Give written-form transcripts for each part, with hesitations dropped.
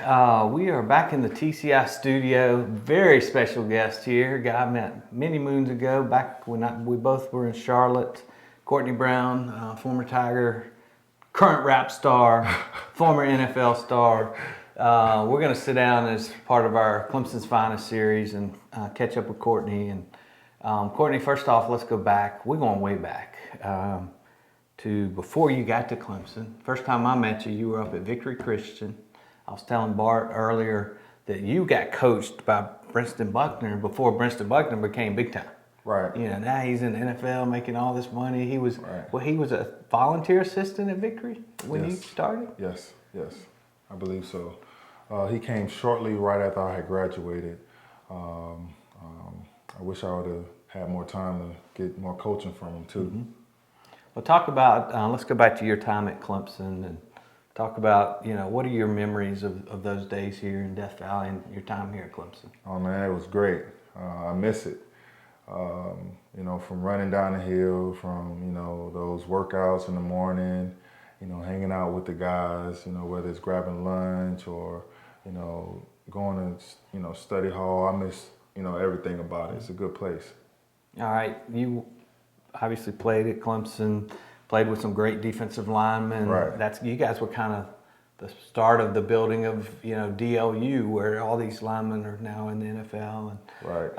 We are back in the TCI studio. Very special guest here. A guy I met many moons ago, back when we both were in Charlotte. Kourtnei Brown, former Tiger, current rap star, former NFL star. We're going to sit down as part of our Clemson's Finest series and catch up with Kourtnei. And Kourtnei, first off, let's go back. We're going way back to before you got to Clemson. First time I met you, you were up at Victory Christian. I was telling Bart earlier that you got coached by Brenston Buckner before Brenston Buckner became big time. Right. You know, now he's in the NFL making all this money. He was right. He was a volunteer assistant at Victory when you started? Yes, I believe so. He came shortly right after I had graduated. I wish I would have had more time to get more coaching from him too. Mm-hmm. Well, talk about, let's go back to your time at Clemson and talk about, you know, what are your memories of those days here in Death Valley and your time here at Clemson? Oh man, it was great. I miss it. You know, from running down the hill, from, you know, those workouts in the morning, you know, hanging out with the guys, you know, whether it's grabbing lunch or, you know, going to, you know, study hall. I miss, you know, everything about it. It's a good place. All right. You obviously played at Clemson, played with some great defensive linemen. Right. You guys were kind of the start of the building of, you know, DLU, where all these linemen are now in the NFL. And, right.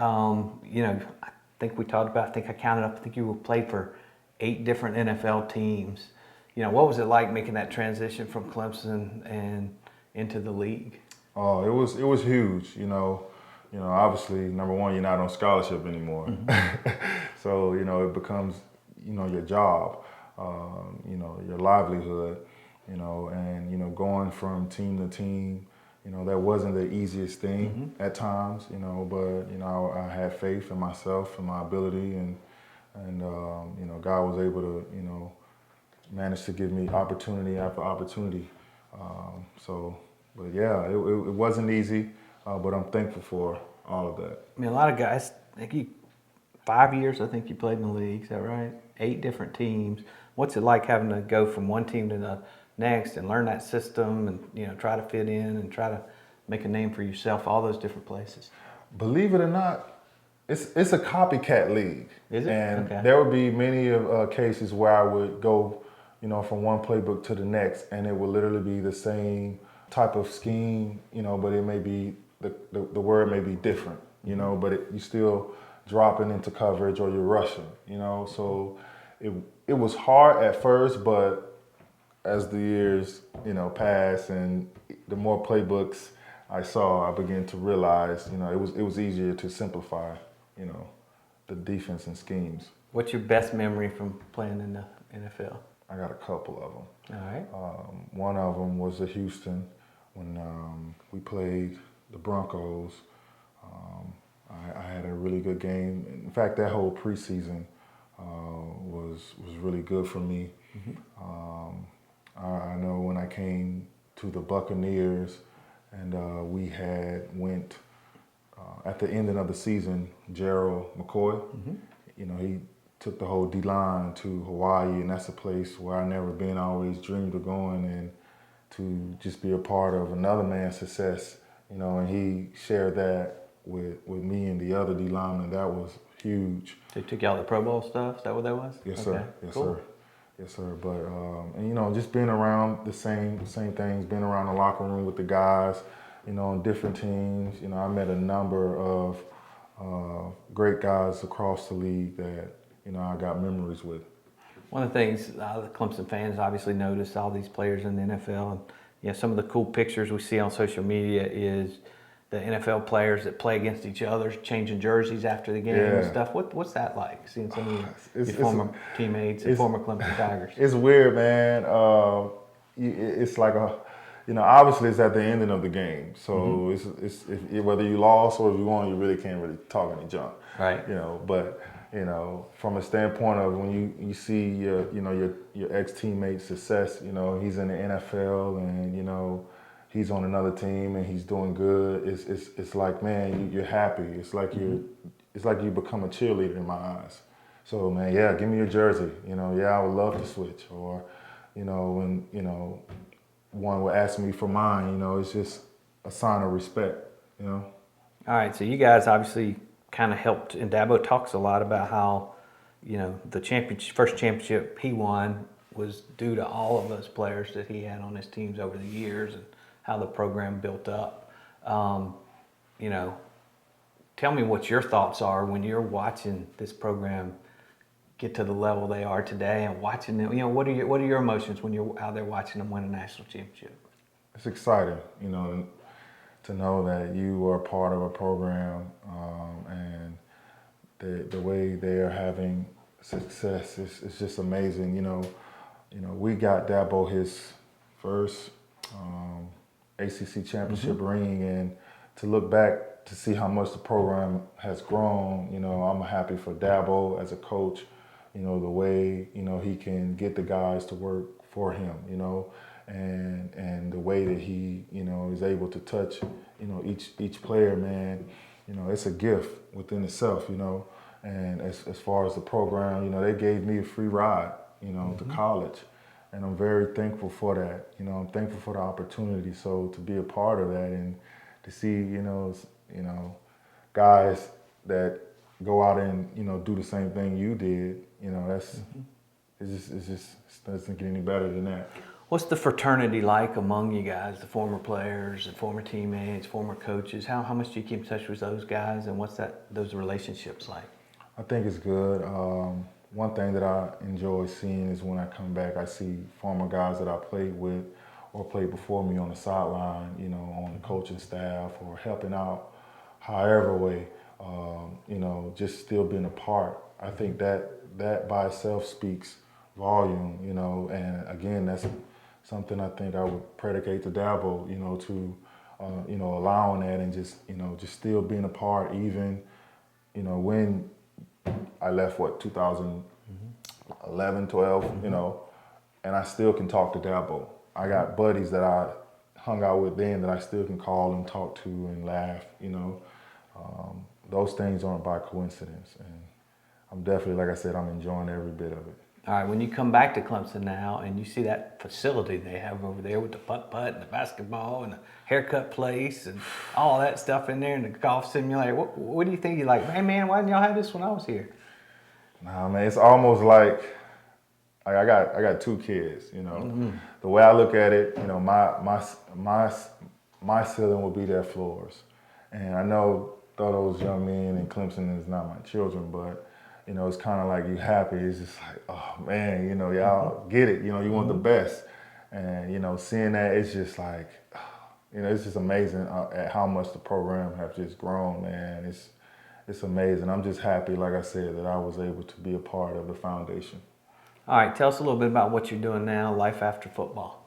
You know, I think we talked about, I think I counted up, I think you played for 8 different NFL teams. You know, what was it like making that transition from Clemson and into the league? Oh, it was huge, you know. You know, obviously, number one, you're not on scholarship anymore. Mm-hmm. So, you know, it becomes, you know, your job, you know, your livelihood, you know, and, you know, going from team to team, you know, that wasn't the easiest thing at times, you know, but, you know, I had faith in myself and my ability and you know, God was able to, you know, manage to give me opportunity after opportunity. But yeah, it wasn't easy. But I'm thankful for all of that. I mean, a lot of guys, 5 years, I think you played in the league, is that right? 8 different teams. What's it like having to go from one team to the next and learn that system and, you know, try to fit in and try to make a name for yourself, all those different places? Believe it or not, it's a copycat league. Is it? And okay. There would be many cases where I would go, you know, from one playbook to the next, and it would literally be the same type of scheme, you know, but it may be the word may be different, you know, but you still dropping into coverage or you're rushing, you know. So it was hard at first, but as the years, you know, passed and the more playbooks I saw, I began to realize, you know, it was easier to simplify, you know, the defense and schemes. What's your best memory from playing in the NFL? I got a couple of them. All right. One of them was at Houston when we played the Broncos. I had a really good game. In fact, that whole preseason was really good for me. Mm-hmm. I know when I came to the Buccaneers and we went at the ending of the season, Gerald McCoy, you know, he took the whole D-line to Hawaii, and that's a place where I never been. I always dreamed of going, and to just be a part of another man's success, you know, and he shared that with me and the other D linemen. That was huge. They took you out the Pro Bowl stuff? Is that what that was? Yes, okay. sir. Yes, cool. sir. Yes, sir. But and you know, just being around the same things, being around the locker room with the guys, you know, on different teams. You know, I met a number of great guys across the league that, you know, I got memories with. One of the things the Clemson fans obviously notice all these players in the NFL, and you know, some of the cool pictures we see on social media is the NFL players that play against each other, changing jerseys after the game and stuff. What's that like, seeing some of your former teammates and former Clemson Tigers? It's weird, man. It's like you know, obviously it's at the ending of the game, so it's whether you lost or if you won, you really can't really talk any junk, right? You know, but you know, from a standpoint of when you see your ex-teammate's success, you know, he's in the NFL and, you know, he's on another team and he's doing good. It's like, man, you're happy. It's like you become a cheerleader in my eyes. So, man, yeah, give me your jersey. You know, yeah, I would love to switch. Or, you know, when, you know, one would ask me for mine, you know, it's just, a sign of respect, you know. All right, so you guys obviously kind of helped, and Dabo talks a lot about how, you know, the first championship he won was due to all of those players that he had on his teams over the years and how the program built up. You know, tell me what your thoughts are when you're watching this program get to the level they are today and watching them. You know, what are your emotions when you're out there watching them win a national championship? It's exciting, you know, to know that you are part of a program and the way they are having success is just amazing. You know, we got Dabo his first ACC championship ring, and to look back to see how much the program has grown, you know, I'm happy for Dabo as a coach. You know, the way, you know, he can get the guys to work for him, you know, and the way that he, you know, is able to touch, you know, each player, man, you know, it's a gift within itself, you know. And as far as the program, you know, they gave me a free ride, you know, to college. And I'm very thankful for that. You know, I'm thankful for the opportunity. So to be a part of that and to see, you know, guys that go out and, you know, do the same thing you did, you know, that's, it doesn't get any better than that. What's the fraternity like among you guys, the former players and former teammates, former coaches? How much do you keep in touch with those guys, and what's those relationships like? I think it's good. One thing that I enjoy seeing is when I come back, I see former guys that I played with or played before me on the sideline, you know, on the coaching staff or helping out however way, you know, just still being a part. I think that by itself speaks volume, you know, and again, that's something I think I would predicate to Dabo, you know, to, you know, allowing that and just, you know, just still being a part even, you know, when I left, 2011, 12, you know, and I still can talk to Dabo. I got buddies that I hung out with then that I still can call and talk to and laugh, you know. Those things aren't by coincidence. And I'm definitely, like I said, I'm enjoying every bit of it. All right, when you come back to Clemson now and you see that facility they have over there with the putt-putt and the basketball and the haircut place and all that stuff in there and the golf simulator, what do you think? You're like, hey, man, why didn't y'all have this when I was here? Nah, man, it's almost like I got two kids, you know. The way I look at it, you know, my ceiling will be their floors. And I know those young men in Clemson is not my children, but you know, it's kind of like you happy. It's just like, oh man, you know, y'all get it. You know, you want the best, and you know, seeing that, it's just like, you know, it's just amazing at how much the program have just grown, man. It's amazing. I'm just happy, like I said, that I was able to be a part of the foundation. All right, tell us a little bit about what you're doing now, life after football.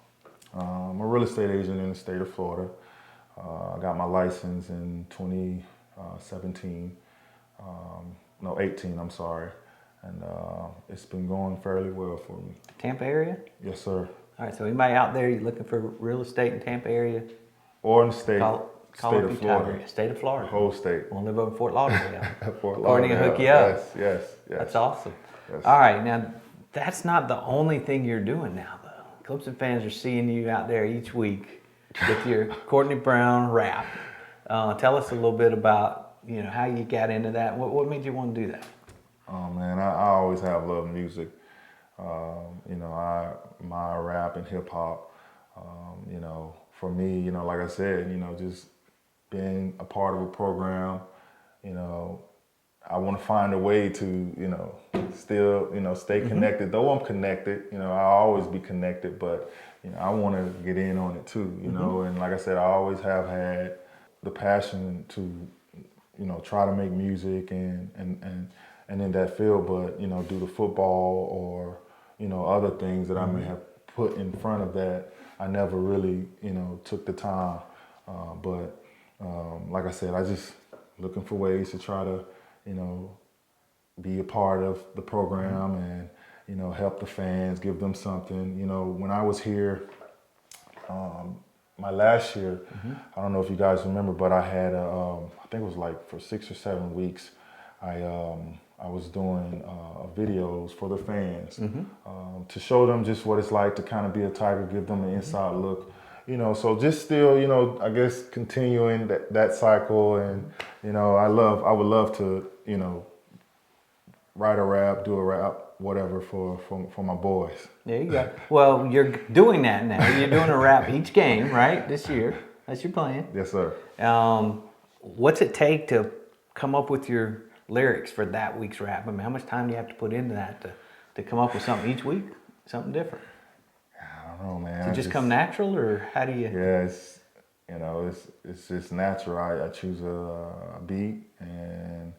I'm a real estate agent in the state of Florida. I got my license in 2017. No, 18, I'm sorry. And it's been going fairly well for me. Tampa area? Yes, sir. All right, so anybody out there, you looking for real estate in Tampa area? Or in the state, Call state up of Florida. State of Florida. The whole state. We'll live over in Fort Lauderdale. Fort Kourtnei Lauderdale. will hook you up. Yes. That's awesome. Yes. All right, now that's not the only thing you're doing now, though. Clemson fans are seeing you out there each week with your Kourtnei Brown rap. Tell us a little bit about, you know, how you got into that. What made you want to do that? Oh man, I always have loved music. You know, my rap and hip hop. You know, for me, you know, like I said, you know, just being a part of a program. You know, I want to find a way to, you know, still, you know, stay connected. Though I'm connected, you know, I'll always be connected, but you know, I want to get in on it too. You know, and like I said, I always have had the passion to, you know, try to make music and in that field, but you know, due to football or you know other things that I may have put in front of that, I never really, you know, took the time. But like I said, I just looking for ways to try to, you know, be a part of the program and you know help the fans, give them something. You know, when I was here, my last year, I don't know if you guys remember, but I had I think it was like for 6 or 7 weeks, I was doing videos for the fans to show them just what it's like to kind of be a Tiger, give them an inside look, you know, so just still, you know, I guess continuing that cycle, and you know, I would love to, you know, write a rap, do a rap, whatever for my boys. There you go. Well, you're doing that now. You're doing a rap each game, right? This year. That's your plan. Yes, sir. What's it take to come up with your lyrics for that week's rap? I mean, how much time do you have to put into that to come up with something each week, something different? I don't know, man. Does it just come natural, or how do you? Yeah, it's, you know, it's just natural. I choose a beat, and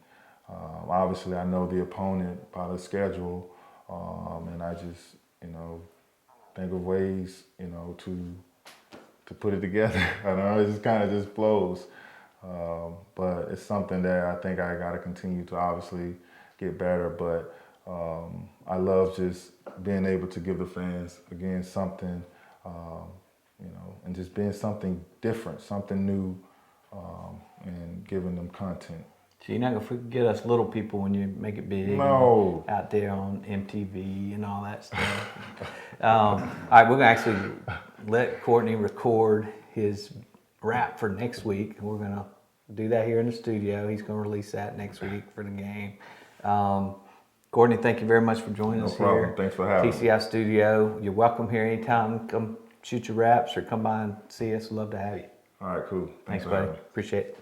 obviously I know the opponent by the schedule, and I just, you know, think of ways, you know, to put it together. I don't know, it just kind of just flows. But it's something that I think I got to continue to obviously get better. But I love just being able to give the fans, again, something, you know, and just being something different, something new, and giving them content. So you're not gonna forget us little people when you make it big. No. And out there on MTV and all that stuff. All right, we're gonna actually let Kourtnei record his rap for next week. We're gonna do that here in the studio. He's gonna release that next week for the game. Kourtnei, thank you very much for joining us No problem. here. Thanks for having me. TCI Studio. You're welcome here anytime. Come shoot your raps or come by and see us. We'd love to have you. All right, cool. Thanks for buddy. having me. Appreciate it.